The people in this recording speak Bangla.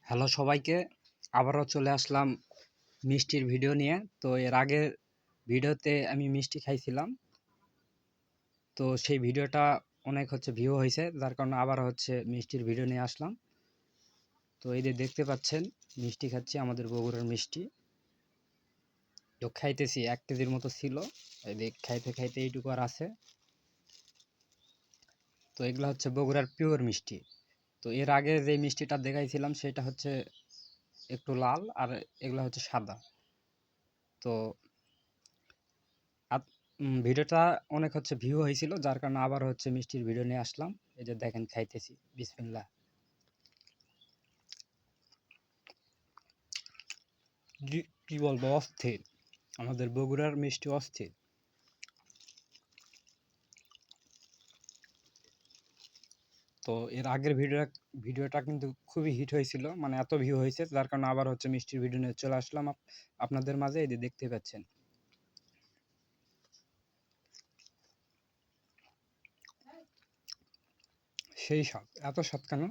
হ্যালো সবাইকে, আবারও চলে আসলাম মিষ্টির ভিডিও নিয়ে। তো এর আগের ভিডিওতে আমি মিষ্টি খাইছিলাম, তো সেই ভিডিওটা অনেক ভিউ হয়েছে, যার কারণে আবার মিষ্টির ভিডিও নিয়ে আসলাম। তো এই যে দেখতে পাচ্ছেন মিষ্টি খাচ্ছি, আমাদের বগুড়ার মিষ্টি। তো খাইতেছি 1 কেজির মতো ছিল, এই যে খাইতে খাইতে এইটুকু আর আছে। তো এগুলো বগুড়ার পিওর মিষ্টি। তো এর আগে যে মিষ্টিটা দেখাইছিলাম সেটা একটু লাল, আর এগুলো সাদা। তো ভিডিওটা অনেক ভিউ হয়েছিল, যার কারণে আবার মিষ্টির ভিডিও নিয়ে আসলাম। এই যে দেখেন খাইতেছি, বিসমিল্লাহ। কি বলবো, অস্থির! আমাদের বগুড়ার মিষ্টি অস্থির। তো এর আগের ভিডিওটা কিন্তু খুবই হিট হয়েছিল, মানে এত ভিউ হয়েছে, যার কারণে আবার মিষ্টির ভিডিও নিয়ে চলে আসলাম আপনাদের মাঝে। এই যে দেখতে পাচ্ছেন, সেই স্বাদ, এত স্বাদ কেন!